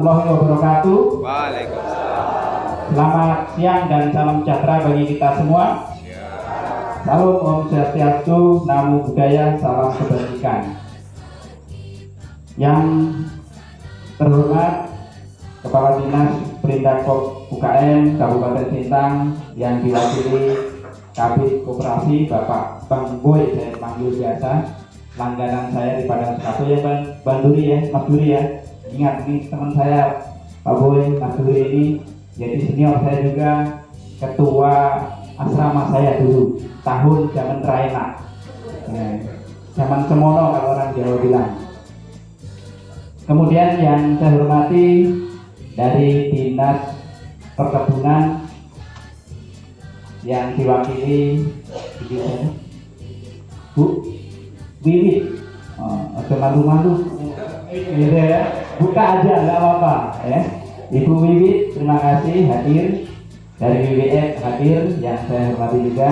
warahmatullahi wabarakatuh. Waalaikumsalam. Selamat siang dan salam sejahtera bagi kita semua. Salam Om Swastiastu, Namo Buddhaya, salam kebajikan. Yang terhormat Kepala Dinas Perindakop UKM Kabupaten Sintang yang diwakili Kabid Koperasi Bapak Bang Boy, saya panggil biasa, langganan saya di Padang Satu ya Bang Duri ya, Mas Duri ya. Ingat nih teman saya Pak Boy, Mas Duri ini jadi senior saya juga, ketua asrama saya dulu tahun zaman Raina, zaman semono kalau orang Jawa bilang. Kemudian yang saya hormati dari Dinas Perkebunan yang diwakili Bu Wiwit, malu-malu, gitu ya, buka aja nggak apa-apa ya. Ibu Wiwit, terima kasih hadir, dari WWF hadir, yang saya hormati juga.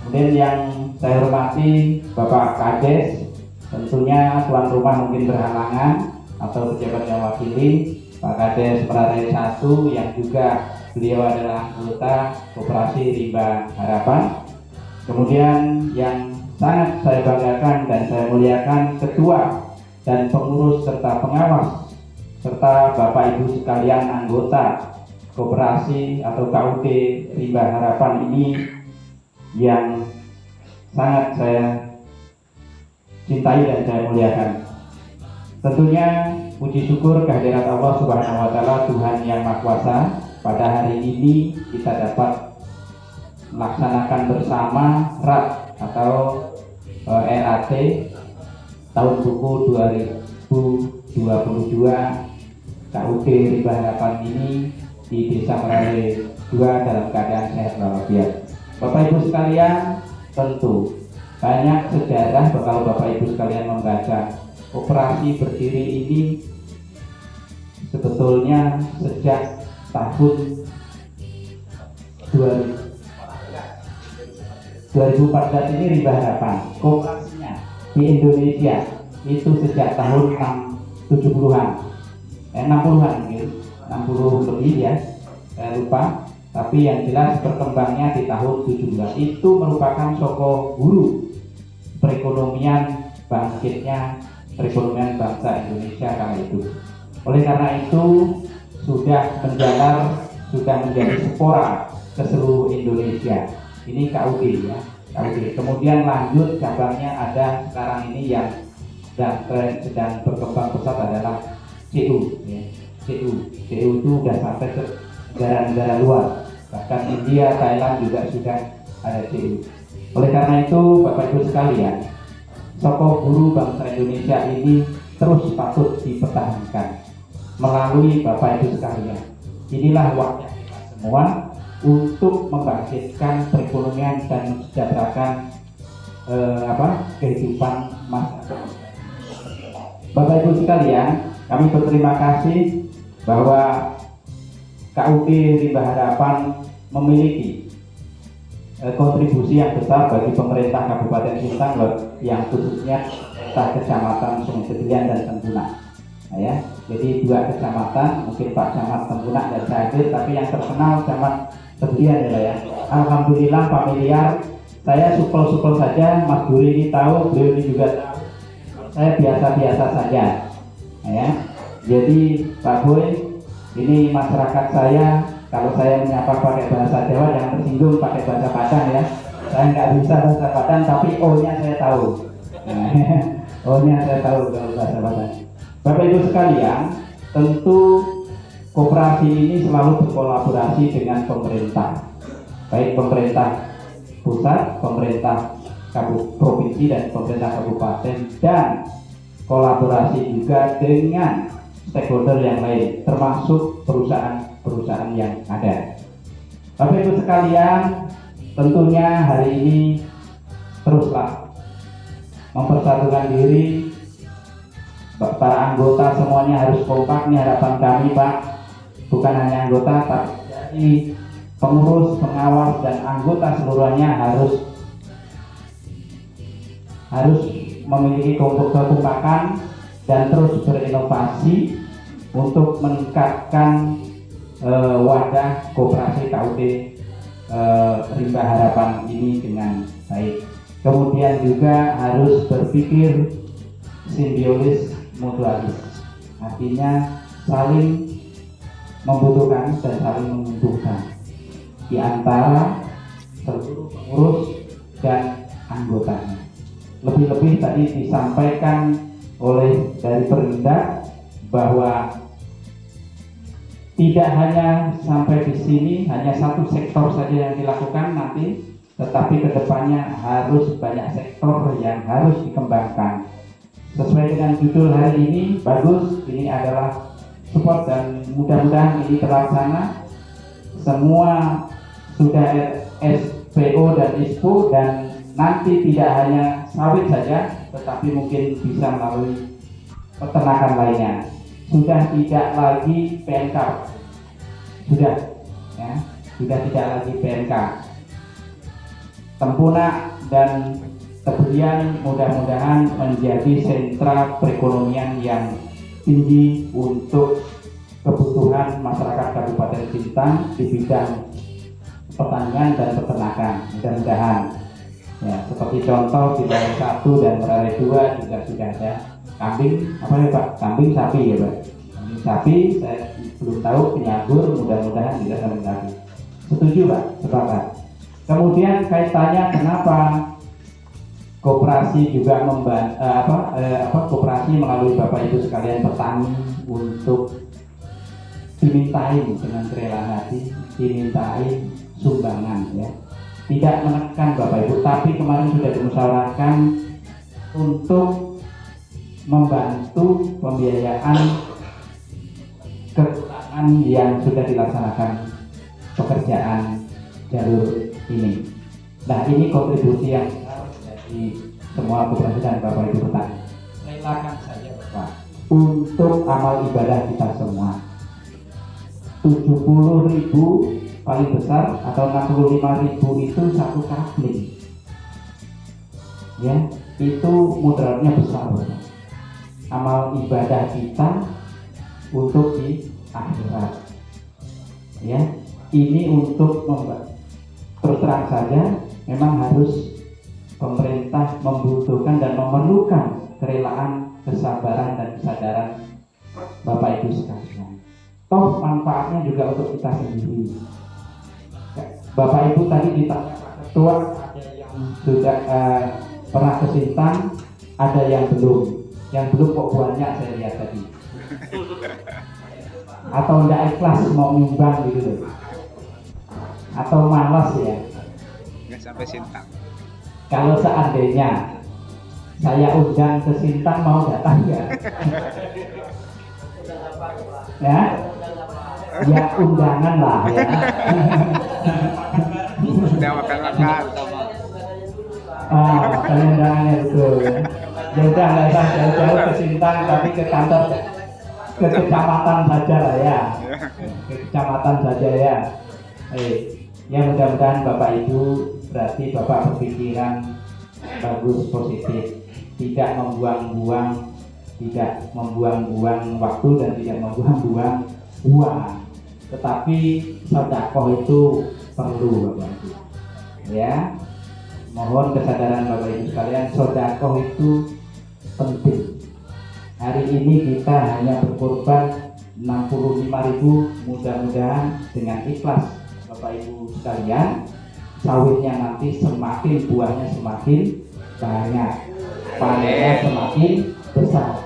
Kemudian yang saya hormati Bapak Kades, tentunya tuan rumah mungkin berhalangan atau pejabat yang wakili, Pak Kades Prarai 1 yang juga beliau adalah anggota Koperasi Rimba Harapan. Kemudian yang sangat saya banggakan dan saya muliakan ketua dan pengurus serta pengawas serta Bapak Ibu sekalian anggota Koperasi atau KUT Rimba Harapan ini yang sangat saya cintai dan saya muliakan. Tentunya puji syukur kehadirat Allah Subhanahu wa Ta'ala, Tuhan yang Maha Kuasa, pada hari ini kita dapat melaksanakan bersama RAT atau RAT tahun buku 2022 KUT Rimba Harapan ini di Desa Merale 2 dalam keadaan sehat walafiat. Bapak Ibu sekalian, tentu banyak sejarah kalau Bapak Ibu sekalian membaca. Koperasi berdiri ini sebetulnya sejak tahun 2014 ini Rimba Harapan. Koperasinya di Indonesia itu sejak tahun 70-an, 60-an mungkin, 60 lebih ya, saya lupa. Tapi yang jelas perkembangnya di tahun 70-an itu merupakan soko hulu perekonomian bangkitnya perekonomian bangsa Indonesia kala itu. Oleh karena itu sudah menjalar, sudah menjadi spora ke seluruh Indonesia. Ini KUD ya, KUD. Kemudian lanjut cabangnya ada sekarang ini yang sedang berkembang pesat adalah CU ya. CU itu sudah sampai ke negara-negara luar, bahkan India, Thailand juga sudah ada CU. Oleh karena itu Bapak Ibu sekalian, tokoh guru bangsa Indonesia ini terus patut dipertahankan melalui Bapak Ibu sekalian. Inilah waktu kita semua untuk membangkitkan perekonomian dan mensejahterakan kehidupan masyarakat. Bapak Ibu sekalian, kami berterima kasih bahwa KUT Rimba Harapan memiliki kontribusi yang besar bagi pemerintah Kabupaten Sintang yang khususnya pemerintah Kecamatan Sungai Cedilian dan Tempunak. Nah, ya, jadi 2 kecamatan, mungkin Pak Camat Tempunak dan saya hadir, tapi yang terkenal Camat Cedilian ya. Alhamdulillah familiar. Saya supel-supel saja, Mas Duri ini tahu, beliau ini juga tahu. Saya biasa-biasa saja. Nah, ya. Jadi Pak Boy, ini masyarakat saya. Kalau saya menyapa pakai bahasa Jawa jangan tersinggung pakai bahasa Padang ya. Saya nggak bisa bahasa Padang, tapi O-nya saya tahu. O-nya saya tahu kalau bahasa Padang. Bapak Ibu sekalian, tentu koperasi ini selalu berkolaborasi dengan pemerintah, baik pemerintah pusat, pemerintah provinsi dan pemerintah kabupaten, dan kolaborasi juga dengan stakeholder yang lain, termasuk perusahaan yang ada. Bapak Ibu sekalian, tentunya hari ini teruslah mempersatukan diri. Para anggota semuanya harus kompak, ini harapan kami Pak. Bukan hanya anggota, tapi jadi pengurus, pengawas, dan anggota seluruhnya harus memiliki kekompakan dan terus berinovasi untuk meningkatkan wadah koperasi KUT Rimba Harapan ini dengan baik. Kemudian juga harus berpikir simbiosis mutualis, artinya saling membutuhkan dan saling menguntungkan di antara seluruh pengurus dan anggotanya. Lebih-lebih tadi disampaikan oleh dari Perindak bahwa tidak hanya sampai di sini, hanya satu sektor saja yang dilakukan nanti, tetapi kedepannya harus banyak sektor yang harus dikembangkan. Sesuai dengan judul hari ini, bagus, ini adalah support dan mudah-mudahan ini terlaksana. Semua sudah SPO dan ISPO dan nanti tidak hanya sawit saja, tetapi mungkin bisa melalui peternakan lainnya. Sudah tidak lagi PNK, sudah tidak lagi PNK. Tempunak dan Tebelian mudah-mudahan menjadi sentra perekonomian yang tinggi untuk kebutuhan masyarakat Kabupaten Sintang di bidang pertanian dan peternakan. Mudah-mudahan ya, seperti contoh di Merauke 1 dan Merauke 2 juga sudah ada kambing, apa ya Pak? Kambing sapi ya Pak? Kambing sapi, saya belum tahu penyanggur, mudah-mudahan tidak sampai sapi. Setuju Pak? Sepakat. Kemudian kaitannya kenapa koperasi juga koperasi melalui Bapak Ibu sekalian petani untuk dimintai dengan kerelaan hati, dimintai sumbangan ya. Tidak menekan Bapak Ibu, tapi kemarin sudah dimusyawarahkan untuk membantu pembiayaan kekurangan yang sudah dilaksanakan pekerjaan jalur ini. Nah, ini kontribusi yang di semua koperasi dan Bapak Ibu petani. Relakan saja Bapak untuk amal ibadah kita semua. 70.000 paling besar atau 65.000 itu satu kapling. Ya, itu mudaratnya besar Bapak. Amal ibadah kita untuk di akhirat. Ya, ini untuk terus terang saja memang harus pemerintah membutuhkan dan memerlukan kerelaan, kesabaran dan kesadaran Bapak Ibu sekalian. Toh manfaatnya juga untuk kita sendiri. Bapak Ibu tadi ditanya Pak Ketua, ada yang sudah pernah ke Sintang, ada yang belum. Yang belum kok banyak saya lihat tadi. Atau tidak ikhlas mau nyumbang gitu loh. Atau malas ya. Nggak sampai Sintang. Kalau seandainya saya undang ke Sintang, mau datang nggak? Ya, ya undangan lah ya. Udah makan-makan. Makanya undangannya betul. Ya udah nggak usah jauh-jauh ke Sintang, tapi ke kantor, ke kecamatan saja lah ya. Ke kecamatan saja ya. Ya mudah-mudahan Bapak Ibu, berarti Bapak berpikiran bagus, positif, tidak membuang-buang waktu dan tidak membuang-buang uang. Tetapi sedekah itu perlu Bapak Ibu. Ya, mohon kesadaran Bapak Ibu sekalian, sedekah itu penting. Hari ini kita hanya berkorban 65.000, mudah-mudahan dengan ikhlas Bapak Ibu sekalian, sawitnya nanti semakin, buahnya semakin banyak, panennya semakin besar.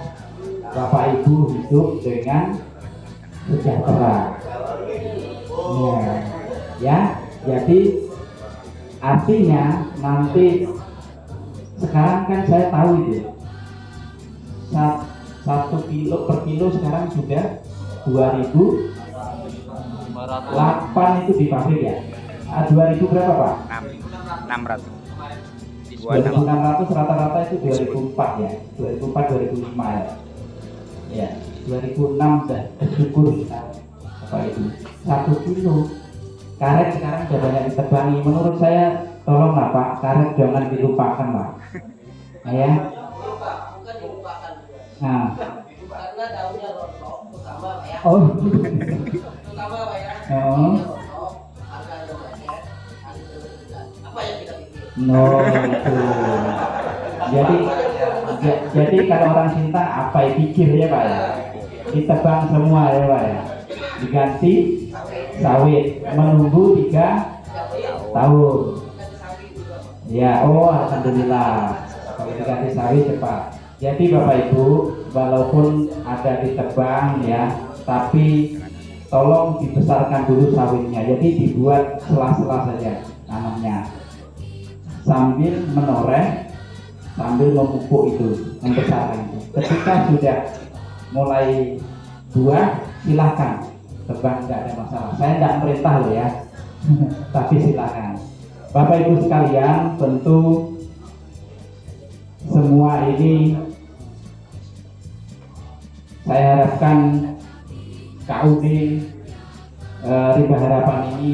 Bapak Ibu hidup dengan sejahtera. Ya, jadi artinya nanti sekarang kan saya tahu itu 1 kilo per kilo sekarang sudah 2.008 itu di pabrik ya. 2.000 berapa Pak? 600. 2.600 rata-rata itu 2004 ya, 2004-2005 ya. Ya, 2006 sudah bersyukur kita Bapak Ibu. 1 kilo karet sekarang sudah banyak ditebangi. Menurut saya tolonglah Pak, karet jangan dilupakan Pak. Ya. Nah, karena daunnya rontok, pertama Oh. Pertama Pak ya. Oh. Harga yang banyak, hari itu berjalan. Apa yang kita pikir? No, itu. Jadi jadi kalau orang cinta apa yang pikir ya Pak ya? Ditebang semua ya Pak ya. Diganti sawit, menunggu 3 tahun. Ya, oh alhamdulillah. Kalau diganti sawit cepat. Jadi Bapak Ibu, walaupun ada ditebang ya, tapi tolong dibesarkan dulu sawitnya. Jadi dibuat sela-sela saja tanamnya, sambil menoreh, sambil memupuk itu, membesarkan itu. Ketika sudah mulai buah, silahkan tebang, tidak ada masalah. Saya tidak merintah loh ya, tapi silahkan. Bapak Ibu sekalian, tentu semua ini saya harapkan KUD Rimba Harapan ini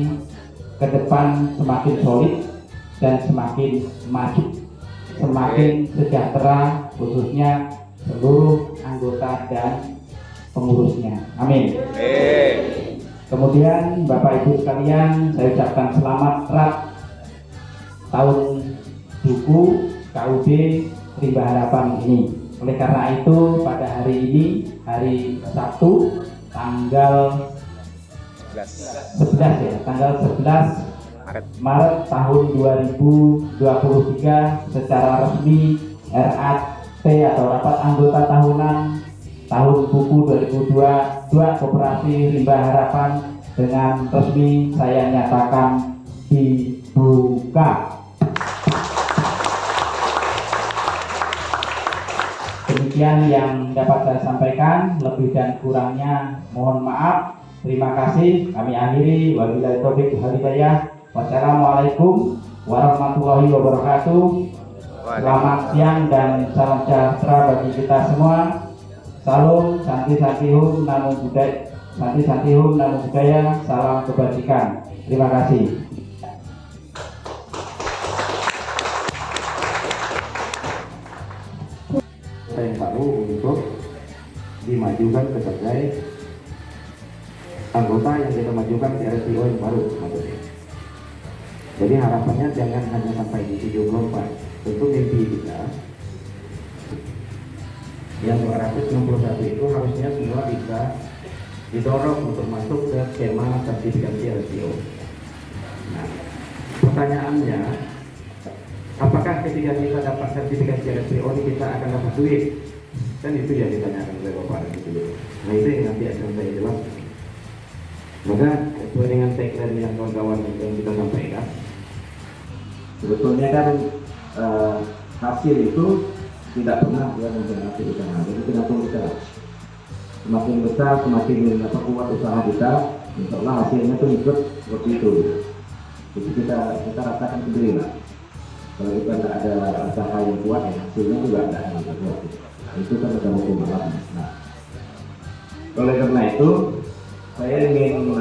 ke depan semakin solid dan semakin maju, semakin sejahtera, khususnya seluruh anggota dan pengurusnya. Amin. Kemudian Bapak Ibu sekalian, saya ucapkan selamat Rat tahun buku KUD Rimba Harapan ini. Oleh karena itu pada hari ini, hari Sabtu, tanggal 11 ya, tanggal 11 Maret tahun 2023 secara resmi RAT atau Rapat Anggota Tahunan tahun buku 2022 Koperasi Rimba Harapan dengan resmi saya nyatakan dibuka. Demikian yang dapat saya sampaikan, lebih dan kurangnya mohon maaf. Terima kasih, kami akhiri. Wabillahi taufiq wal hidayah. Wassalamualaikum warahmatullahi wabarakatuh. Selamat siang dan salam sejahtera bagi kita semua. Salam Santi Santihum Namo Buddhaya, Santi Santihum Namo Buddhaya, salam kebajikan. Terima kasih. Yang baru untuk dimajukan sebagai anggota yang kita majukan di RSPO yang baru maksudnya. Jadi harapannya jangan hanya sampai di 74. Tentu mimpi kita yang 261 itu harusnya semua bisa didorong untuk masuk ke skema sertifikasi RSPO. Nah, pertanyaannya, apakah ketika kita dapat sertifikasi RSPO ini kita akan dapat duit? Kan itu yang ditanyakan oleh Bapak itu. Nah itu yang nanti akan saya jelaskan. Maka sesuai dengan tagline yang kawan-kawan yang kita sampaikan, sebetulnya kan hasil itu tidak pernah ya mempengaruhi usaha. Jadi tergantung kita. Semakin besar, semakin kuat usaha kita, insyaallah hasilnya itu ikut seperti itu. Jadi kita rasakan sendiri lah. Kalau kita tidak ada usaha yang kuat, ya hasilnya juga tidak akan kuat. Itu kan ada hukum alam. Nah, oleh karena itu saya ingin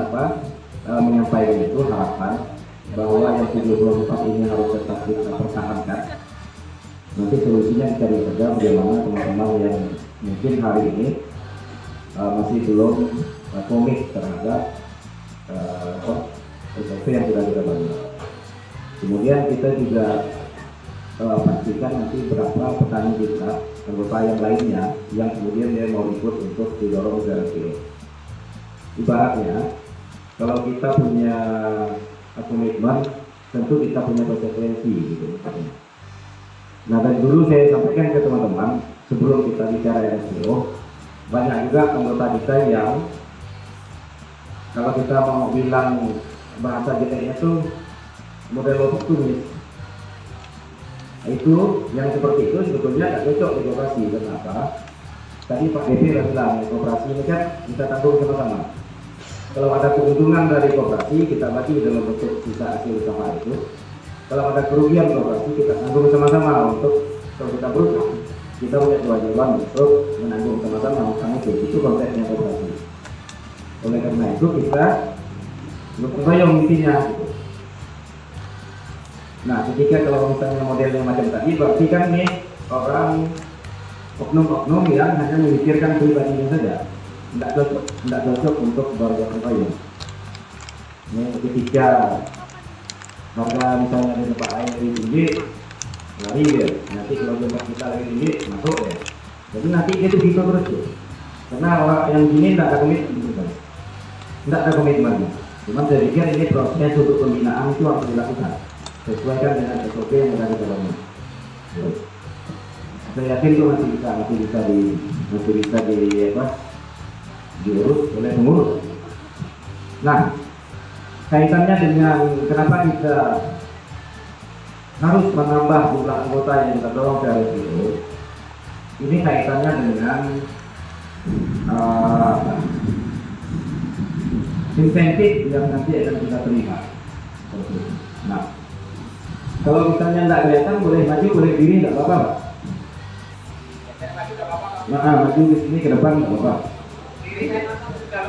menyampaikan itu harapan bahwa yang 74 ini harus tetap kita pertahankan. Nanti solusinya dicari saja bagaimana teman-teman yang mungkin hari ini masih belum komit terhadap SOP yang sudah kita bangun. Kemudian kita juga pastikan nanti berapa petani kita, anggota yang lainnya yang kemudian dia mau ikut untuk didorong ke RSPO. Ibaratnya kalau kita punya komitmen, tentu kita punya konsekuensi gitu. Nah, dan dulu saya sampaikan ke teman-teman sebelum kita bicara RSPO, banyak juga anggota kita yang kalau kita mau bilang bahasa jeleknya tuh model oportunis. Itu yang seperti itu sebetulnya tidak cocok di koperasi. Kenapa? Tadi Pak DP sudah bilang koperasi ini kan kita tanggung sama-sama. Kalau ada keuntungan dari koperasi kita bagi dalam bentuk sisa hasil usaha itu. Kalau ada kerugian koperasi kita tanggung sama-sama. Untuk kalau kita beruntung kita punya kewajiban untuk menanggung sama-sama utang itu konteksnya koperasi. Oleh karena itu kita berkompayong intinya. Nah, ketika kalau misalnya modelnya macam tadi, berarti kan nih orang oknum-oknum yang hanya memikirkan pribadinya saja. tidak cocok untuk warga Surabaya. Ini ketika harga misalnya di tempat lain lebih tinggi, lari ya. Nanti kalau tempat kita lagi tinggi, masuk ya. Jadi nanti itu gitu terus tuh. Karena orang yang gini tidak ada komitmen, gitu. Tidak ada komitmen. Cuman saya pikir ini proses untuk pembinaan itu harus dilakukan sesuaikan dengan SOP yang ada di dalamnya. Saya yakin itu masih bisa diurus oleh pengurus. Nah, kaitannya dengan kenapa kita harus menambah jumlah anggota yang kita dorong ke RSPO, ini kaitannya dengan insentif yang nanti akan kita terima. Nah, kalau misalnya tidak kelihatan boleh maju, boleh diri, tidak apa-apa. Nah, maju di sini ke depan tidak apa-apa.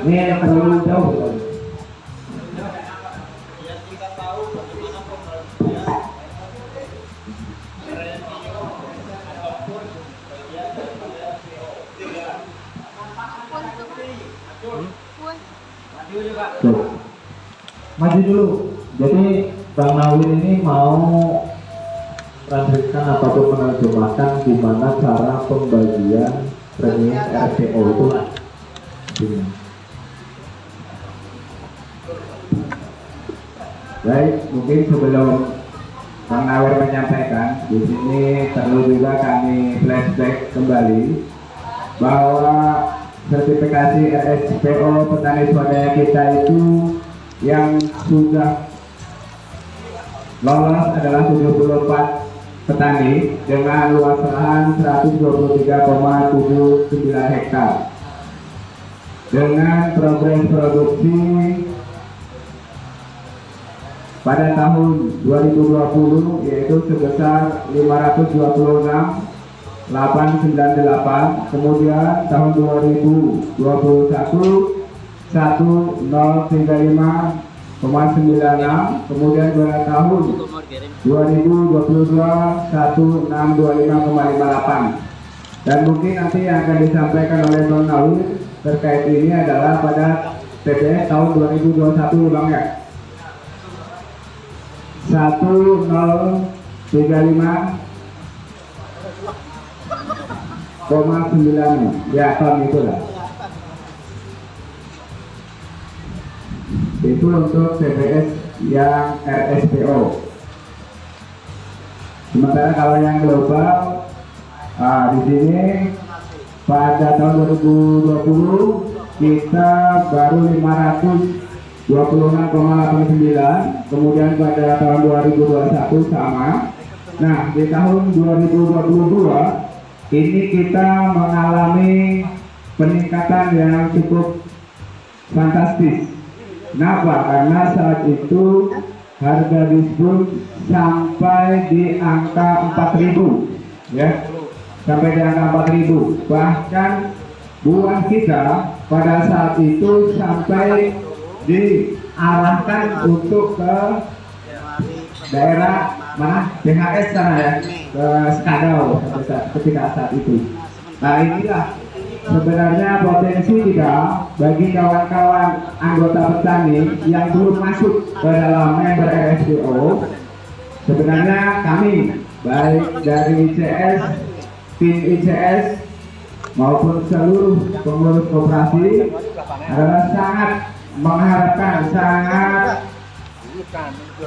Ini yang terlalu jauh. Tuh. Maju dulu. Jadi Bang Nawir ini mau transkripsikan ataupun menerjemahkan gimana cara pembagian premium RPO itu. Baik, mungkin sebelum Bang Nawir menyampaikan, di sini perlu juga kami flashback kembali bahwa sertifikasi RSPO petani swadaya kita itu yang sudah lolos adalah 74 petani dengan luas lahan 123,79 hektar dengan progres produksi pada tahun 2020 yaitu sebesar 526,898, kemudian tahun 2021 1035,96, kemudian pada tahun 2022 1625,58. Dan mungkin nanti yang akan disampaikan oleh Bang Nawir terkait ini adalah pada TPS tahun 2021 Bang ya. 1035,9 ya ton itulah. Itu untuk TPS yang RSPO. Sementara kalau yang global, di sini pada tahun 2020 kita baru 526,89, kemudian pada tahun 2021 sama. Nah, di tahun 2022 ini kita mengalami peningkatan yang cukup fantastis. Kenapa? Karena saat itu harga dispun sampai di angka 4.000, ya, sampai di angka 4.000. Bahkan buah kita pada saat itu sampai diarahkan untuk ke daerah mana? BHS sana ya, ke Skadau ketika saat itu. Nah, inilah sebenarnya potensi kita bagi kawan-kawan anggota petani yang belum masuk ke dalam member RSPO. Sebenarnya kami baik dari ICS, tim ICS maupun seluruh pengurus koperasi adalah sangat mengharapkan, sangat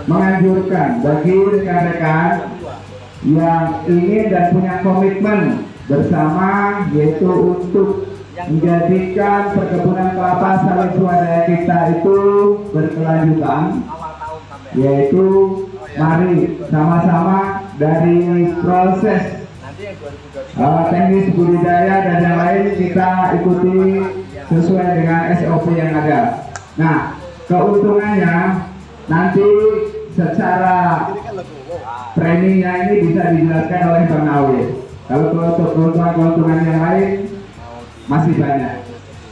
menganjurkan bagi rekan-rekan yang ingin dan punya komitmen bersama, yaitu untuk menjadikan perkebunan kelapa sawit swadaya kita itu berkelanjutan, yaitu mari sama-sama dari proses teknis budidaya dan yang lain kita ikuti sesuai dengan SOP yang ada. Nah, keuntungannya nanti secara trainingnya ini bisa dijelaskan oleh Bang Nawir. Kalau untuk keuntungan yang lain masih banyak.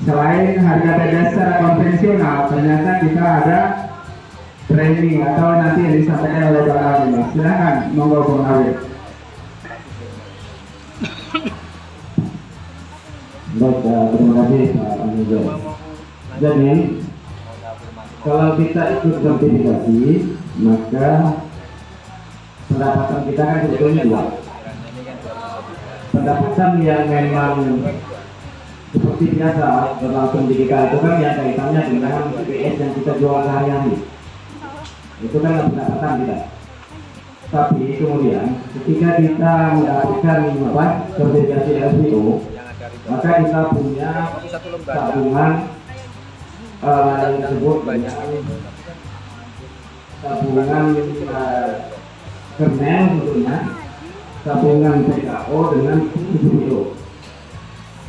Selain harga TDS secara konvensional, ternyata kita ada training atau nanti yang disampaikan oleh Bang Nawir. Silakan, monggo Bang Nawir. Baik, terima kasih Pak Anigo. Jadi kalau kita ikut sertifikasi, maka pendapatan kita kan sebetulnya dua. Pendapatan yang memang seperti biasa berlangsung digital itu kan yang kaitannya dengan PPS yang kita jual sehari-hari. Itu kan pendapatan kita. Tapi kemudian ketika kita mendapatkan sertifikasi LPO, maka kita punya tabungan yang disebut dengan tabungan kernel, tentunya tabungan PKO dengan LPO,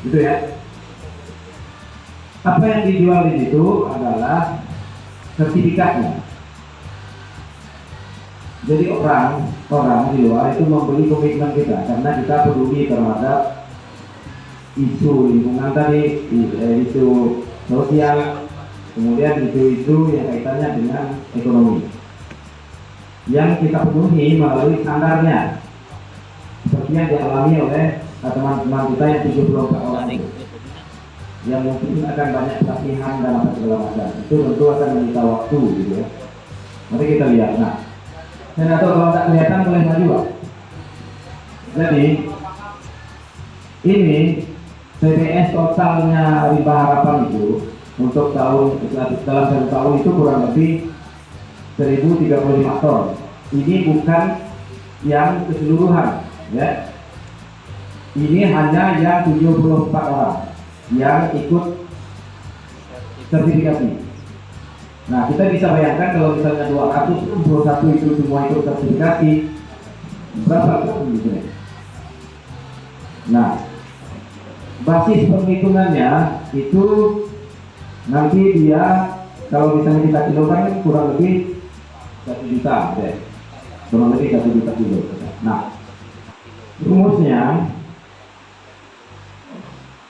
gitu ya. Apa yang dijual di situ adalah sertifikatnya. Jadi orang di luar itu membeli komitmen kita karena kita peduli terhadap isu lingkungan tadi, isu sosial, kemudian isu-isu yang kaitannya dengan ekonomi yang kita penuhi melalui standarnya seperti yang dialami oleh teman-teman kita yang 74 orang itu, yang mungkin akan banyak pelatihan dalam segala macam. Itu tentu akan menyita waktu gitu ya. Mari kita lihat. Nah, senator kalau tak kelihatan boleh maju Pak. Jadi ini TPS totalnya Riba Harapan itu untuk tahun dalam satu tahun itu kurang lebih 1035 ton. Ini bukan yang keseluruhan ya. Ini hanya yang 74 orang yang ikut sertifikasi. Nah, kita bisa bayangkan kalau misalnya 261 itu semua ikut sertifikasi, berapa gitu. Nah, basis penghitungannya itu nanti dia kalau misalnya kita kilokan kurang lebih 1 juta ya. Kurang lebih 1 juta kilo. Nah, rumusnya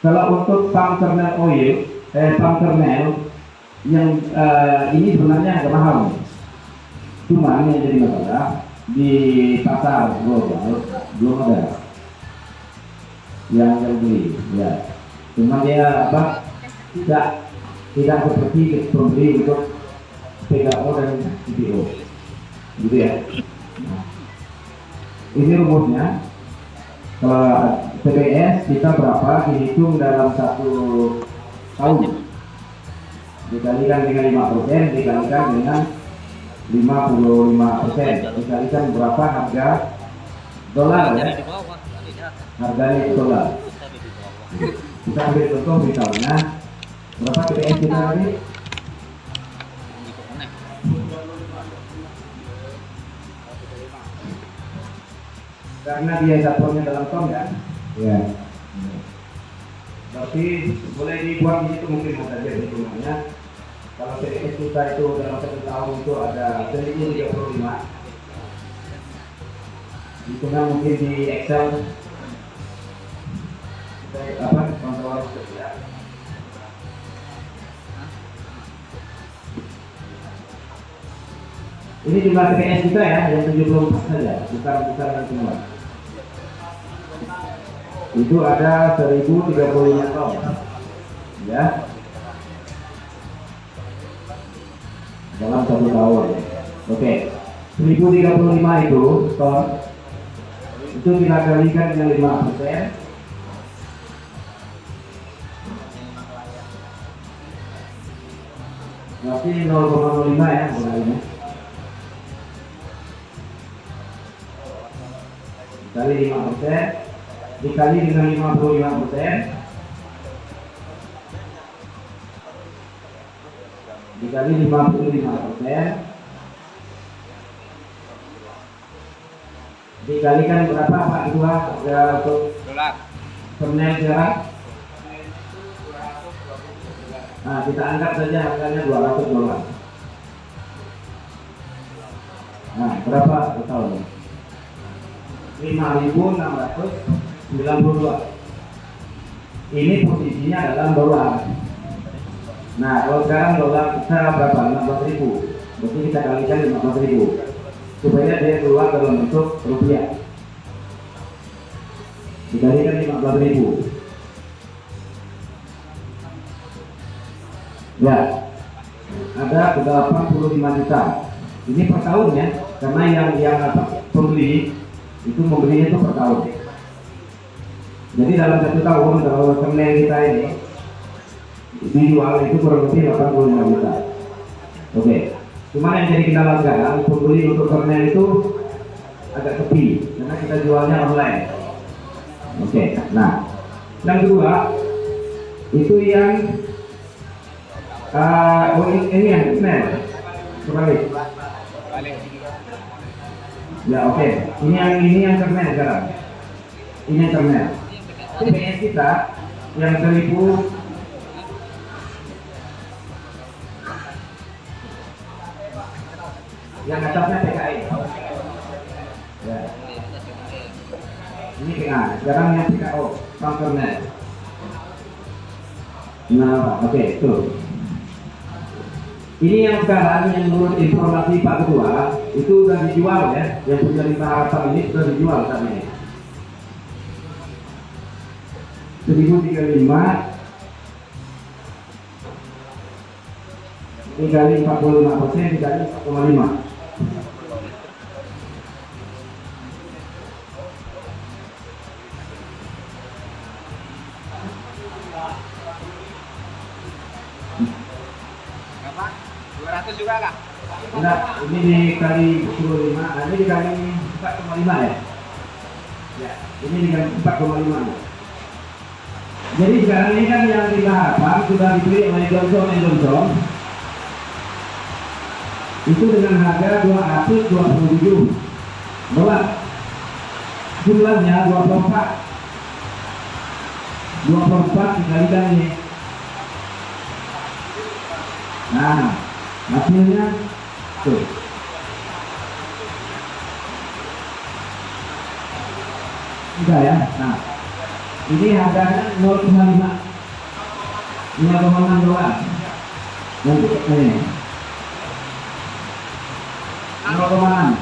kalau untuk palm kernel oil, palm kernel yang ini sebenarnya agak mahal. Cuma yang jadi masalah di pasar global belum ada yang beli ya. Cuma dia tidak seperti pembeli untuk PKO dan CPO gitu ya. Nah, ini rumusnya. Kalau TPS kita berapa dihitung dalam 1 tahun dikalikan dengan 5%, dikalikan dengan 55%, dikalikan berapa harga dolar ya, harganya dolar. Kita ambil contoh misalnya berapa TPS kita tadi? Karena dia satuannya dalam ton kan? Ya. Berarti boleh dibuat di situ mungkin saja hitungannya. Kalau TPS kita itu dalam 1 tahun itu ada 1035. Hitungan mungkin di Excel. Kontrol ya. Ini jumlah TPS kita ya, yang 74 saja, bukan yang semua. Itu ada 1035 ton, ya, dalam 1 tahun. Oke, 1035 itu ton, itu kita kalikan dengan 5%. Berarti 0,05 ya, ini. Dikali 5%, dikali dengan 55%, dikali 55%, dikalikan berapa Pak Ketua untuk dolar kernel sekarang? Nah, kita anggap saja harganya $200. Nah, berapa totalnya? 5.692. Ini posisinya dalam dolar. Nah, kalau sekarang dolar kita berapa? 15.000. Berarti kita kalikan 15.000 supaya dia keluar dalam bentuk rupiah. Dikalikan 15.000. Ya, ada 85 juta. Ini per tahun ya, karena yang pembeli itu membelinya itu per tahun. Jadi dalam 1 tahun kalau kemenang kita ini dijual itu kurang lebih 85 juta. Oke. Cuma yang jadi kendala sekarang pembeli untuk kemenang itu agak sepi karena kita jualnya online. Oke. Nah, yang kedua itu yang ini yang kemenang. Kembali. Ya oke. Ini yang kemenang sekarang. Ini yang kemenang. PS kita yang 1000 yang atasnya PKI ya. Ini PKI, sekarang yang PKO Transfernet. Nah oke tuh ini yang sekarang yang menurut informasi Pak Ketua itu sudah dijual ya, yang punya 5 harapan ini sudah dijual saat ini 1035 dikali 45% dikali 4,5. Berapa? 200 juga kah? Enggak, ini dikali 25, nah ini dikali 4,5 ya. Ya, ini dikali 4,5. Jadi sekarang ini kan yang kita harapkan sudah dibeli oleh Johnson itu dengan harga 227 dolar, jumlahnya 24 dikalikan ini. Nah hasilnya tuh enggak ya. Nah ini harganya 0,5 5,6 dolar. Nanti ini 0,6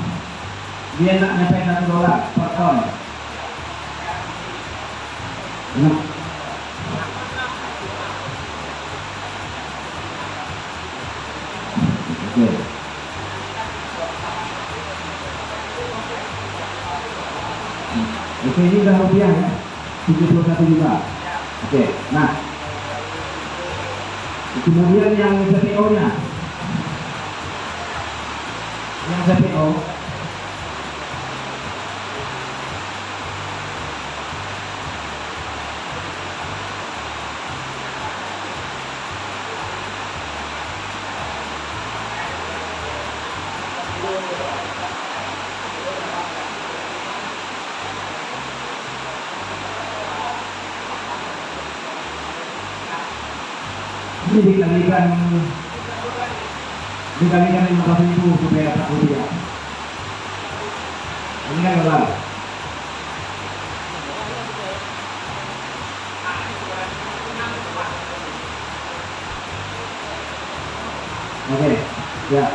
dia nggak nyampe 1 dolar per ton. Nah. Oke. Oke, ini udah rupiah ya 71 juta. Oke, nah kemudian yang CPO nya yang CPO ini dikalikan 15.000 supaya dapat rupiah. Ini kan dolar. Oke, ya.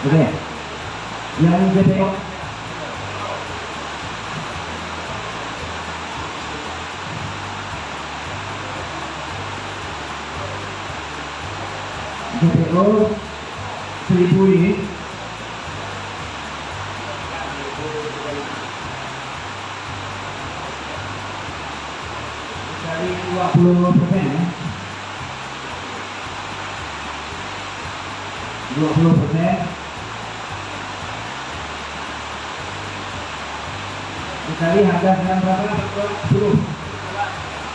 Oke. Yang CPO CPO 1000 ini dari 20% ya, 20% dikali harga sekarang berapa? 10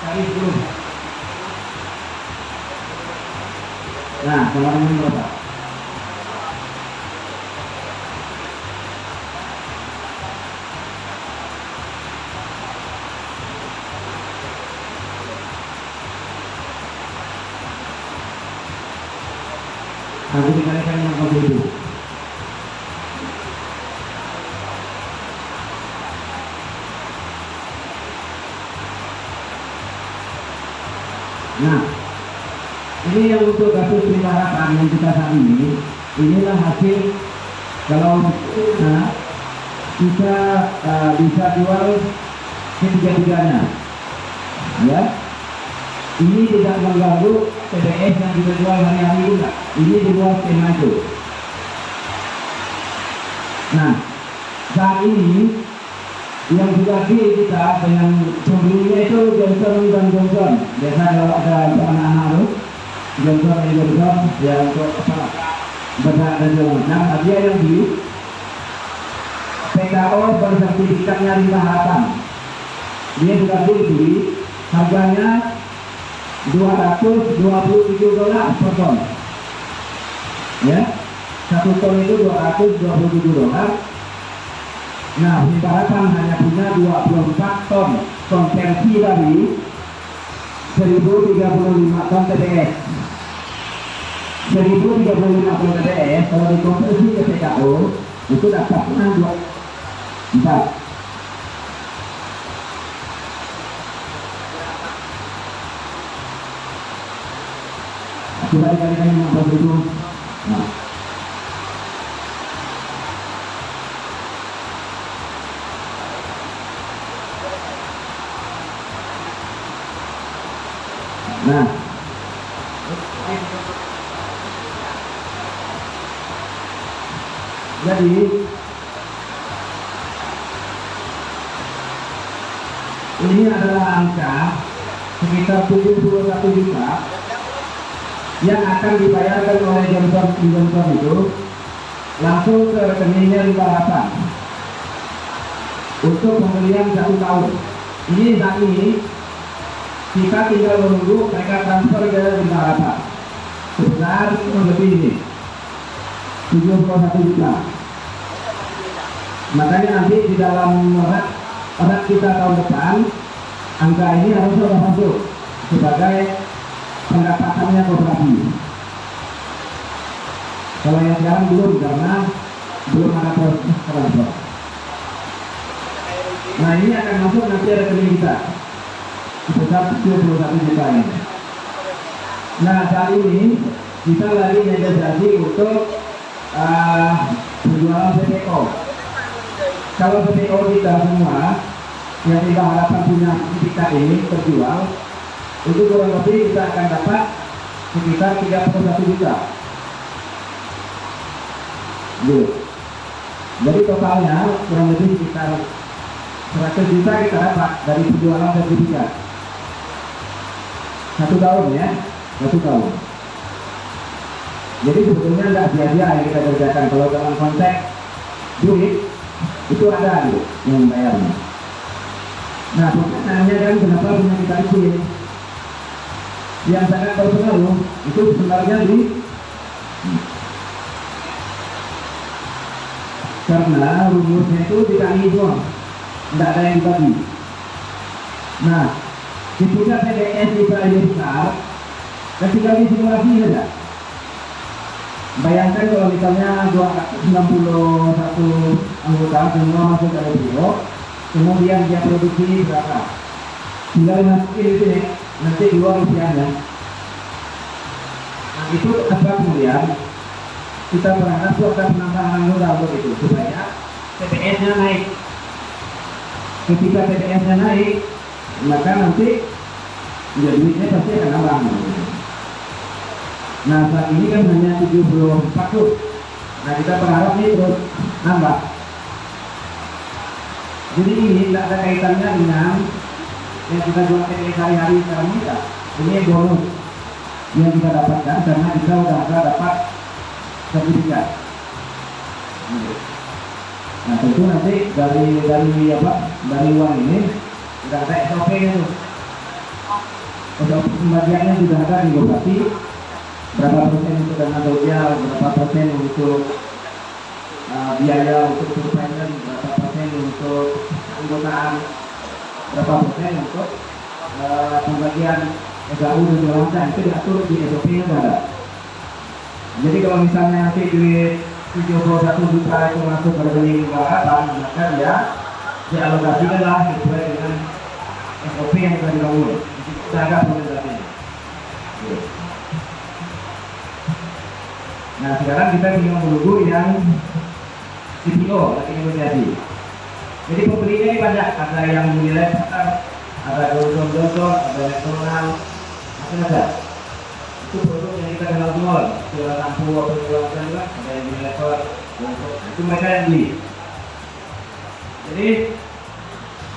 kali 10. Nah, sama dengan berapa? Nanti dikalikan dengan 40.000. Nah, ini yang untuk kasus pembahasan yang kita saat ini, inilah hasil kalau kita bisa jual ketiga-tiganya, ya. Ini tidak mengganggu PBS yang kita jual hari-hari juga. Ini di luar skema itu. Nah, saat ini yang sudah kita dengan pembelinya itu Johnson dan Johnson. Biasa kalau ada anak-anak itu Johnson dan Johnson ya untuk apa? Bedak dan segala macam. Nah, dia yang beli PKO bersertifikatnya Rimba Harapan. Dia sudah beli, harganya $227 per ton. Ya, 1 ton itu $227. Nah, Rimba Harapan hanya punya 24 ton konversi dari 1035 ton TPS. 1035 ton TPS kalau dikonversi ke PKO itu dapatnya 4. Coba dikalikan 15.000. Nah. Nah, jadi ini adalah angka sekitar 71 juta yang akan dibayarkan oleh Johnson itu langsung ke rekeningnya Rimba Harapan untuk pembelian 1 tahun. Ini saat ini kita tinggal menunggu mereka transfer ke Rimba Harapan sebesar lebih ini 71 juta. Makanya nanti di dalam rak kita tahun depan angka ini harus sudah masuk sebagai pendapatannya koperasi. Kalau yang sekarang belum karena belum ada proses transfer. Nah, ini akan masuk nanti rekening kita sebesar 71 juta ini. Nah, saat ini kita lagi negosiasi untuk penjualan PPO. Kalau PPO kita semua yang Rimba Harapan punya sertifikat ini terjual, itu kurang lebih kita akan dapat sekitar 31 juta. Gitu. Jadi totalnya kurang lebih sekitar 100 juta kita dapat dari penjualan sertifikat. 1 tahun ya, 1 tahun. Jadi sebetulnya nggak sia-sia yang kita kerjakan. Kalau dalam konteks duit itu ada gitu yang bayarnya. Nah, pertanyaannya kan kenapa punya kita kecil? Yang sangat berpengaruh itu sebenarnya karena rumusnya itu dikali doang, tidak ada yang dibagi. Nah, ketika PDS kita ini besar, ketika disimulasi saja. Bayangkan kalau misalnya 261 anggota semua masuk ke LPO, kemudian dia produksi berapa? Tinggal masukin itu ya, nanti keluar rupiahnya. Nah, itu apa kemudian kita berharap itu akan penambahan anggota untuk itu supaya TPS-nya naik. Ketika TPS-nya naik, maka nanti ya duitnya pasti akan nambah. Nah, saat ini kan hanya 74 tuh. Nah, kita berharap ini terus nambah. Jadi ini tidak ada kaitannya dengan yang kita jual TPS hari-hari sekarang ini. Ini bonus yang kita dapatkan karena kita sudah dapat sertifikat. Nah, tentu nanti dari uang ini sudah ada SOP-nya tuh. SOP pembagiannya sudah ada di koperasi. Berapa persen untuk dana sosial, berapa persen untuk biaya untuk surveillance, berapa persen untuk anggotaan, berapa persen untuk pembagian SAU dan segala macam. Itu diatur di SOP-nya ada. Jadi kalau misalnya nanti duit 71 juta itu masuk ke rekening Rimba Harapan, maka dia dialokasikanlah sesuai dengan SOP yang sudah dibangun. Kita agak mengenai. Nah, sekarang kita tinggal menunggu yang CPO lagi negosiasi. Jadi pembelinya ini banyak, ada yang Unilever, ada Johnson, ada McDonald, macam ada. Itu produk yang kita kenal semua, jualan lampu atau jualan juga, ada yang Unilever, Johnson, itu mereka yang beli. Jadi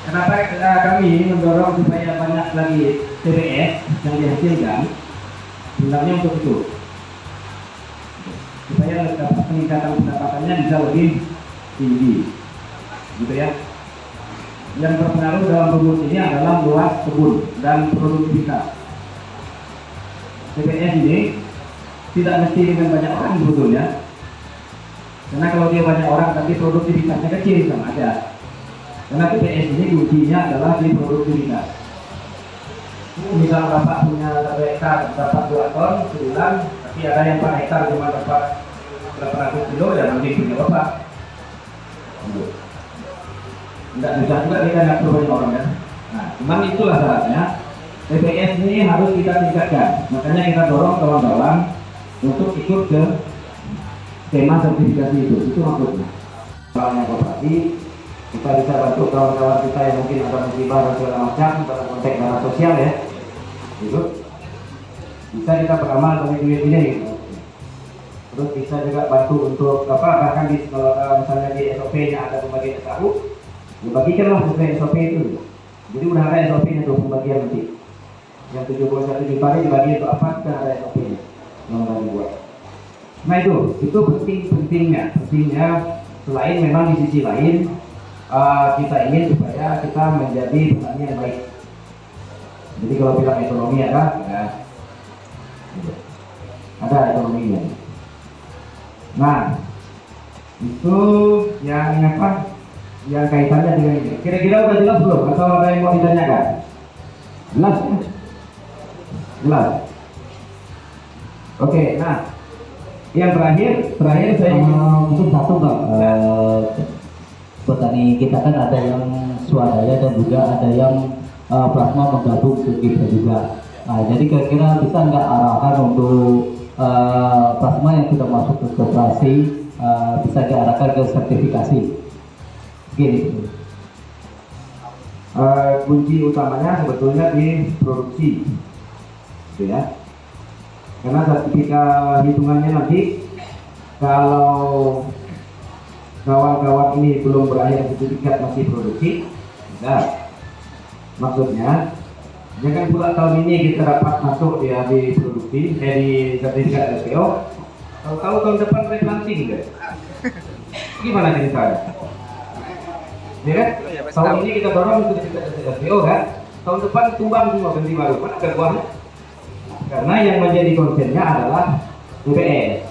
kenapa kami mendorong supaya banyak lagi TBS yang dihasilkan? Sebenarnya untuk itu, supaya dapat peningkatan pendapatannya bisa lebih tinggi, gitu ya. Yang berpengaruh dalam rumus ini adalah luas kebun dan produktivitas. TBS ini tidak mesti dengan banyak orang sebetulnya, karena kalau dia banyak orang tapi produktivitasnya kecil sama aja. Karena TBS ini kuncinya adalah di produktivitas. Misal Bapak punya 1 hektar dapat 2 ton sebulan, tapi ada yang 4 hektar cuma dapat berapa ratus kilo, ya mending punya Bapak. Tidak bisa juga kita nggak perlu banyak orang kan. Nah, cuman itulah syaratnya. TBS ini harus kita tingkatkan. Makanya kita dorong kawan-kawan untuk ikut ke skema sertifikasi itu. Itu maksudnya. Kalau yang koperasi, kita bisa bantu kawan-kawan kita yang mungkin ada musibah dan segala macam dalam konteks dana sosial ya. Gitu. Bisa kita beramal dengan duit ini. Gitu. Terus bisa juga bantu untuk bahkan kalau misalnya di SOP-nya ada pembagian SKU, dibagikanlah sesuai SOP itu. Jadi udah ada SOP-nya tuh pembagian nanti. Yang 71 juta ini dibagi untuk apa? Kita ada SOP-nya yang mau dibuat. Nah itu pentingnya selain memang di sisi lain kita ingin supaya kita menjadi petani yang baik. Jadi kalau bilang ekonomi ada ekonominya. Nah, itu yang apa? Yang kaitannya dengan ini. Kira-kira udah jelas belum? Atau ada yang mau ditanyakan? Jelas? Jelas. Oke, nah, yang terakhir saya mungkin satu Bang. Petani kita kan ada yang swadaya dan juga ada yang plasma menggabung kita juga. Nah, jadi kira-kira bisa nggak arahan untuk plasma yang sudah masuk ke koperasi bisa diarahkan ke sertifikasi? Gini. Kunci utamanya sebetulnya di produksi, gitu ya. Karena sertifikat hitungannya nanti kalau kawan-kawan ini belum berakhir sertifikat masih produksi, nah, maksudnya jangan pula tahun ini kita dapat masuk ya di produksi, di sertifikat SPO, tahu-tahu tahun depan replanting deh. Gimana ceritanya? Ya kan? Tahun ini kita dorong sertifikat SPO kan, tahun depan tumbang semua ganti baru, mana ada buahnya? Karena yang menjadi konsennya adalah TBS.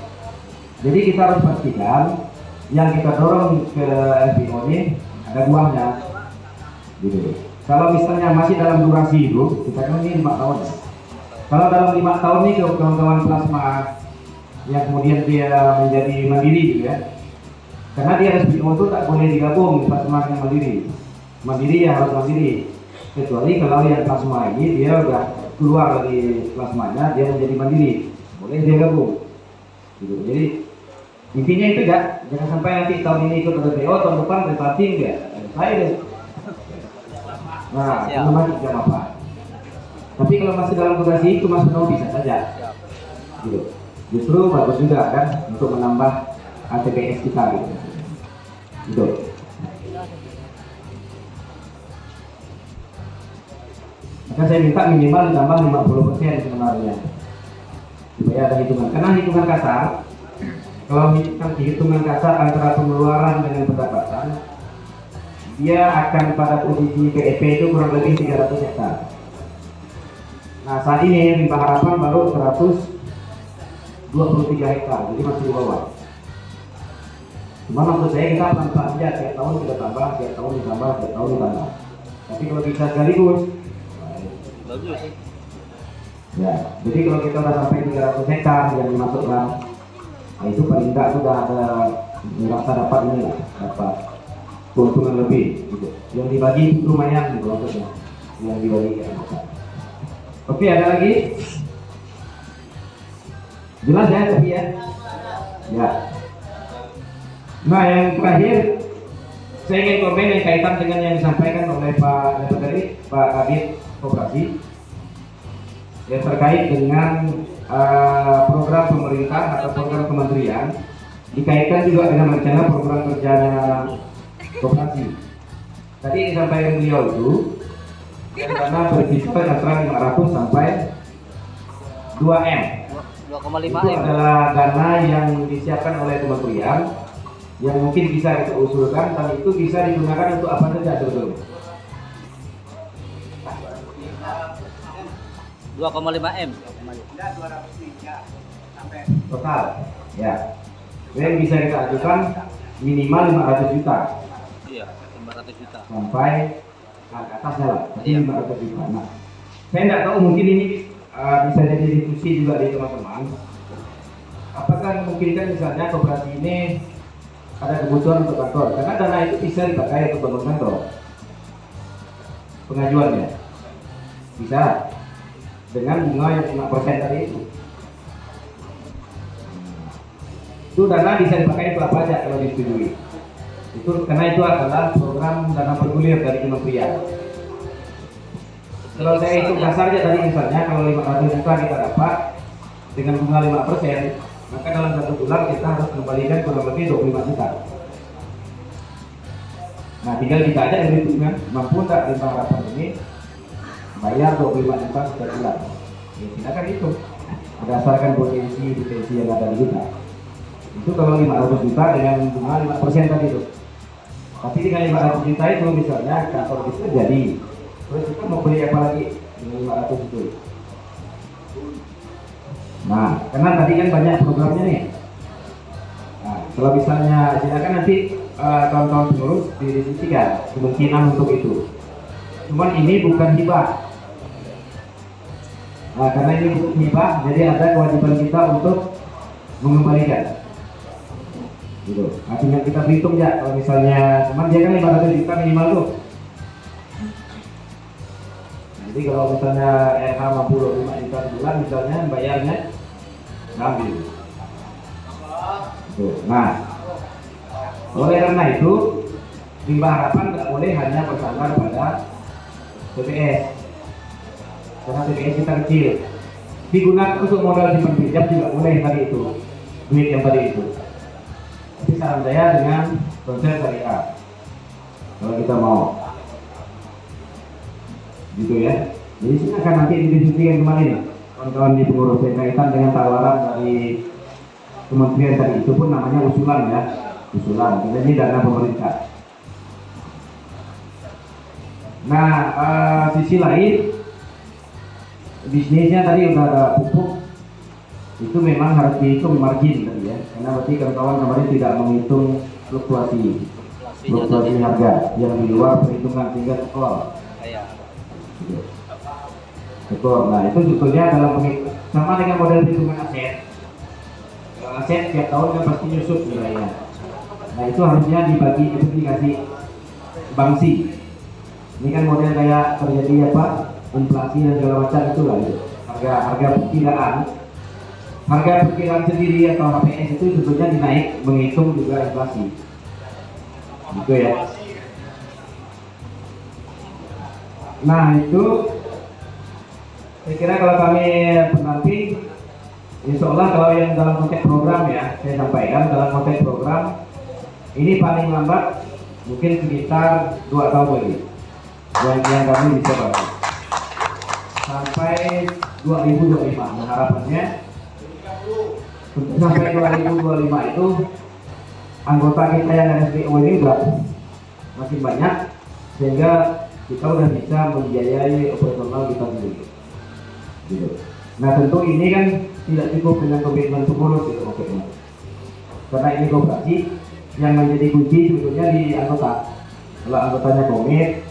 Jadi kita harus pastikan yang kita dorong ke SPO ini ada buahnya, gitu. Kalau misalnya masih dalam durasi itu, kita kan ini 5 tahun. Kalau dalam 5 tahun ini kawan-kawan plasma yang kemudian dia menjadi mandiri gitu ya. Karena dia SPO itu tak boleh digabung plasma yang mandiri. Mandiri ya harus mandiri. Kecuali kalau yang plasma ini dia udah keluar dari plasmanya, dia menjadi mandiri. Boleh dia gabung. Gitu. Jadi intinya itu ya, jangan sampai nanti tahun ini ikut SPO, tahun depan replanting ya. Saya deh. Nah, itu masih tidak apa-apa. Tapi kalau masih dalam durasi itu Mas Beno bisa saja. Gitu. Justru bagus juga kan untuk menambah ATPS kita gitu. Gitu. Maka saya minta minimal ditambah 50% sebenarnya. Supaya ada hitungan. Karena hitungan kasar, kalau hitungan kasar antara pengeluaran dengan pendapatan, dia akan pada posisi PEP itu kurang lebih 300 hektar. Nah saat ini Limbah Harapan baru 123 hektar, jadi masih di bawah. Cuma maksud saya kita pelan-pelan aja, tiap tahun kita tambah, tiap tahun ditambah, tiap tahun ditambah. Tapi kalau bisa sekaligus, bagus. Ya, jadi kalau kita udah sampai 300 hektar yang dimasukkan, nah itu paling enggak sudah ada merasa dapat ini lah, dapat keuntungan lebih gitu. Yang dibagi lumayan gitu maksudnya, yang dibagi ya. Oke, ada lagi? Jelas ya tapi ya? Ya. Nah yang terakhir saya ingin komen yang kaitan dengan yang disampaikan oleh Pak Kabid Koperasi yang terkait dengan program pemerintah atau program kementerian dikaitkan juga dengan rencana program kerjanya koperasi. Tadi disampaikan beliau itu yang dana berkisar antara 500 sampai 2M. 2,5 Itu adalah dana yang disiapkan oleh kementerian yang mungkin bisa kita usulkan dan itu bisa digunakan untuk apa saja dulu. 2,5 M. Total, ya. Yang bisa kita ajukan minimal 500 juta Iya, 500 juta. sampai ke atasnya lah, jadi 500 juta. Nah, saya tidak tahu mungkin ini bisa jadi diskusi juga di teman-teman. Apakah memungkinkan misalnya koperasi ini ada kebutuhan untuk kantor? Karena dana itu bisa dipakai untuk bangun kantor. Pengajuannya bisa dengan bunga yang 5% tadi itu. Itu dana bisa dipakai untuk apa aja kalau disetujui. Itu karena itu adalah program dana bergulir dari kementerian. Kalau saya hitung kasarnya tadi misalnya kalau 500 juta kita dapat dengan bunga 5%, maka dalam 1 bulan kita harus kembalikan kurang lebih 25 juta. Nah, tinggal kita aja yang berhitungan mampu tak Limbah Harapan ini bayar 25 juta setiap bulan. Ya, silakan hitung berdasarkan potensi yang ada di kita. Itu kalau 500 juta dengan bunga 5% tadi itu. Tapi dengan 500 juta itu misalnya kantor kita jadi, terus kita mau beli apa lagi dengan 500 itu? Nah, karena tadi kan banyak programnya nih. Nah, kalau misalnya silakan nanti kawan-kawan pengurus didiskusikan kemungkinan untuk itu. Cuman ini bukan hibah. Nah, karena ini bukan hibah, jadi ada kewajiban kita untuk mengembalikan. Gitu. Artinya kita hitung ya, kalau misalnya cuman dia kan 500 juta minimal tuh. Jadi kalau misalnya RH mampu 25 juta sebulan misalnya bayarnya ngambil. Nah, oleh karena itu Limbah Harapan tidak boleh hanya bersandar pada TPS. Karena TPS kita kecil. Digunakan untuk modal simpan pinjam juga boleh tadi itu. Duit yang tadi itu. Tapi saran saya dengan konsep syariah. Kalau kita mau. Gitu ya. Jadi silakan nanti didiskusikan kemarin kawan-kawan di pengurus kaitan dengan tawaran dari kementerian tadi itu pun namanya usulan ya, usulan. Kita ini dana pemerintah. Nah, sisi lain bisnisnya tadi udah ada pupuk, itu memang harus dihitung margin tadi ya, karena berarti kawan-kawan kemarin tidak menghitung fluktuasi harga yang di luar perhitungan sehingga tekor. Tekor. Nah, itu sebetulnya dalam sama dengan model perhitungan aset. Aset tiap tahun kan pasti nyusut nilainya. Nah, itu harusnya dibagi, itu dikasih bangsi. Ini kan model kayak terjadi apa, inflasi dan segala macam itu lah gitu. Harga perkiraan sendiri atau HPS itu sebetulnya dinaik menghitung juga inflasi. Gitu ya. Nah, itu saya kira kalau kami pendamping, insya Allah kalau yang dalam konteks program ya, saya sampaikan dalam konteks program ini paling lambat mungkin sekitar 2 tahun lagi yang kami bisa bantu sampai 2025. Nah, harapannya sampai 2025 itu anggota kita yang SBO ini udah makin banyak sehingga kita udah bisa membiayai operasional kita sendiri. Gitu. Nah, tentu ini kan tidak cukup dengan komitmen pengurus gitu maksudnya. Karena ini koperasi yang menjadi kunci sebetulnya di anggota. Kalau anggotanya komit,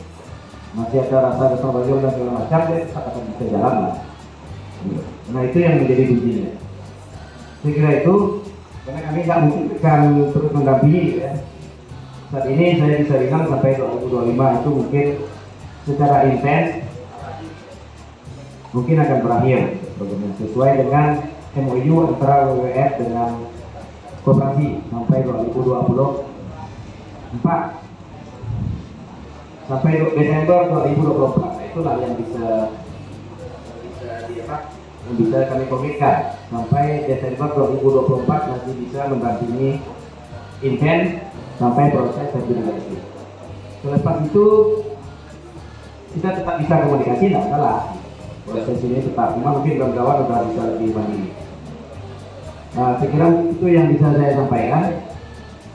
masih ada rasa gotong royong dan segala macam, akan bisa jalan lah. Nah, itu yang menjadi kuncinya. Saya kira itu, karena kami nggak mungkin akan terus mendampingi ya. Saat ini saya bisa bilang sampai 2025 itu mungkin secara intens mungkin akan berakhir programnya sesuai dengan MOU antara WWF dengan koperasi sampai 2024. sampai Desember 2024. Itulah yang bisa kami komitkan sampai Desember 2024 nanti bisa mendampingi intens sampai proses sertifikasi. Selepas itu kita tetap bisa komunikasi, tidak salah. Proses ini tetap, cuma mungkin kawan-kawan sudah bisa lebih mandiri. Nah, saya kira itu yang bisa saya sampaikan.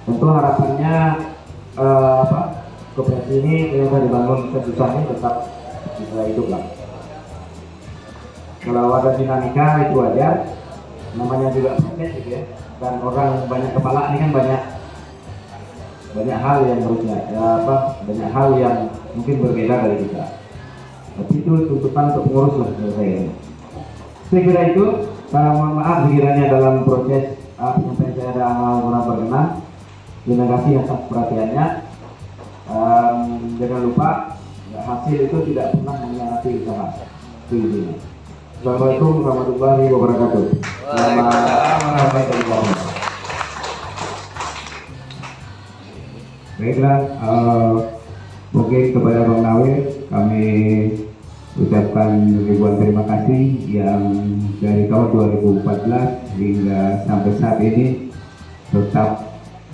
Tentu harapannya koperasi ini yang sudah dibangun susah-susah ini tetap bisa hidup lah. Kalau ada dinamika itu wajar, namanya juga proses gitu ya. Dan orang banyak kepala ini kan banyak hal yang harusnya banyak hal yang mungkin berbeda dari kita. Tapi itu tuntutan untuk pengurus lah menurut saya. Saya kira itu. Mohon maaf sekiranya dalam proses penyampaian saya ada hal kurang berkenan. Terima kasih atas perhatiannya. Jangan lupa hasil itu tidak pernah mengkhianati usaha. Assalamualaikum warahmatullahi wabarakatuh. Baiklah, mungkin kepada Bang Nawir kami ucapkan ribuan terima kasih yang dari tahun 2014 hingga sampai saat ini tetap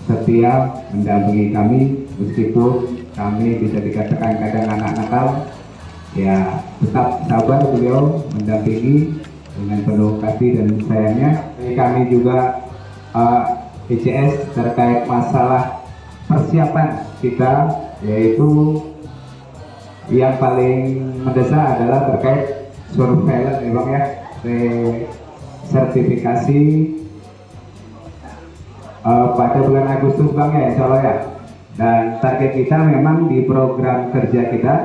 setia mendampingi kami meskipun kami bisa dikatakan kadang anak nakal, ya tetap sabar beliau mendampingi dengan penuh kasih dan sayangnya. Kami juga ICS terkait masalah persiapan kita, yaitu yang paling mendesak adalah terkait surveillance memang ya, sertifikasi pada bulan Agustus Bang ya, insya Allah ya. Dan target kita memang di program kerja kita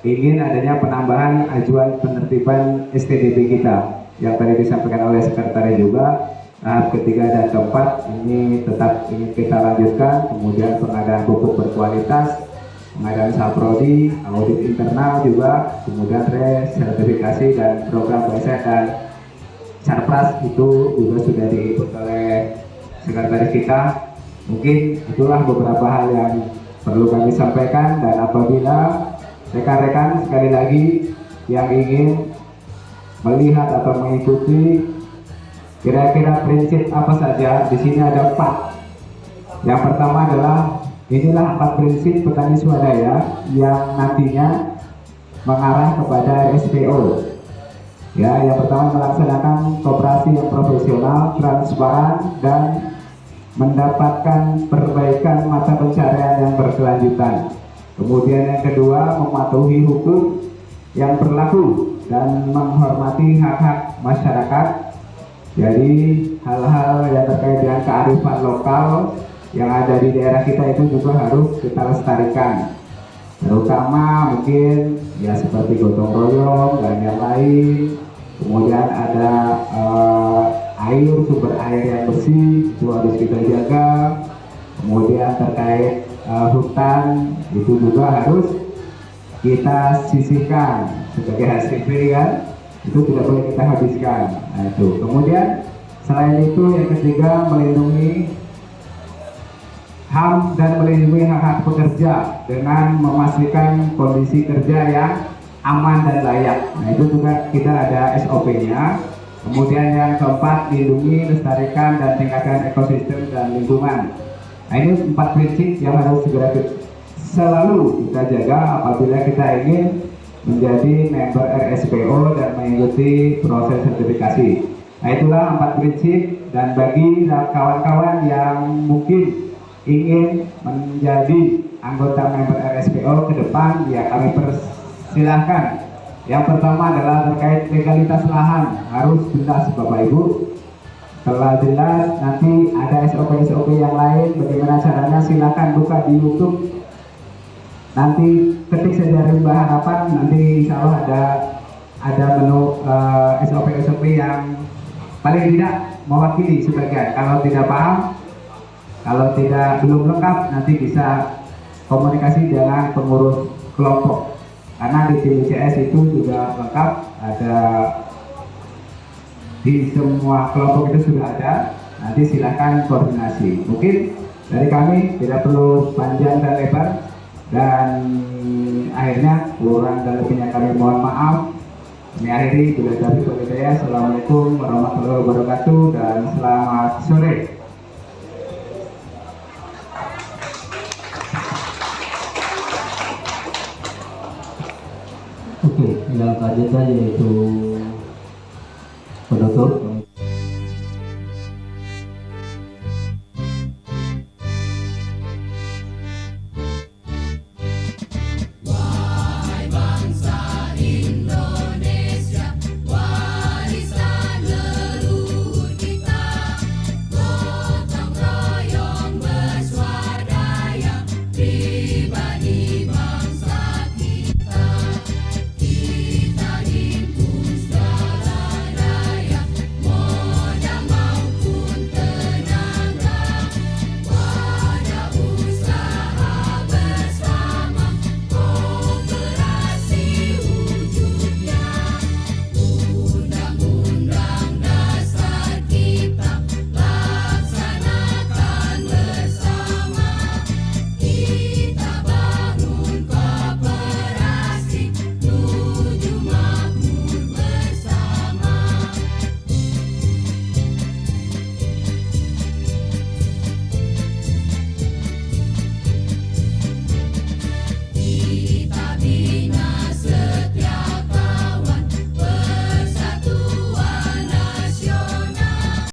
ingin adanya penambahan ajuan penertiban STDB kita yang tadi disampaikan oleh sekretaris juga. Tahap ketiga dan keempat ini tetap ingin kita lanjutkan, kemudian pengadaan pupuk berkualitas, pengadaan saprodi, audit internal juga, kemudian resertifikasi dan program PSR dan Sarpras itu juga sudah diikut oleh sekretaris kita. Mungkin itulah beberapa hal yang perlu kami sampaikan, dan apabila rekan-rekan sekali lagi yang ingin melihat atau mengikuti kira-kira prinsip apa saja, di sini ada 4. Yang pertama adalah inilah 4 prinsip petani swadaya yang nantinya mengarah kepada SPO. Ya, yang pertama melaksanakan koperasi yang profesional, transparan, dan mendapatkan perbaikan mata pencarian yang berkelanjutan. Kemudian yang kedua, mematuhi hukum yang berlaku dan menghormati hak-hak masyarakat. Jadi hal-hal yang terkait dengan kearifan lokal yang ada di daerah kita itu juga harus kita lestarikan, terutama mungkin ya seperti gotong royong dan yang lain. Kemudian ada sumber air yang bersih itu harus kita jaga. Kemudian terkait hutan itu juga harus kita sisihkan sebagai hasil kan, itu tidak boleh kita habiskan. Nah, itu. Kemudian selain itu yang ketiga, melindungi HAM dan melindungi hak-hak pekerja dengan memastikan kondisi kerja yang aman dan layak. Nah, itu juga kita ada SOP-nya. Kemudian yang keempat, lindungi, lestarikan, dan tingkatkan ekosistem dan lingkungan. Nah, ini 4 prinsip yang harus segera selalu kita jaga apabila kita ingin menjadi member RSPO dan mengikuti proses sertifikasi. Nah, itulah 4 prinsip, dan bagi kawan-kawan yang mungkin ingin menjadi anggota member RSPO ke depan, ya kami persilahkan. Yang pertama adalah terkait legalitas lahan, harus jelas Bapak Ibu. Setelah jelas, nanti ada SOP-SOP yang lain, bagaimana caranya silakan buka di YouTube. Nanti ketik saja Rimba Harapan, nanti insya Allah ada menu SOP-SOP yang paling tidak mewakili sebagian. Kalau tidak paham, kalau belum lengkap, nanti bisa komunikasi dengan pengurus kelompok. Karena di tim ICS itu juga lengkap, ada di semua kelompok itu sudah ada. Nanti silahkan koordinasi. Mungkin dari kami tidak perlu panjang dan lebar. Dan akhirnya kurang dan lebihnya kami mohon maaf. Ini akhiri bila taufiq wal hidayah. Assalamualaikum warahmatullahi wabarakatuh dan selamat sore. Oke, yang selanjutnya yaitu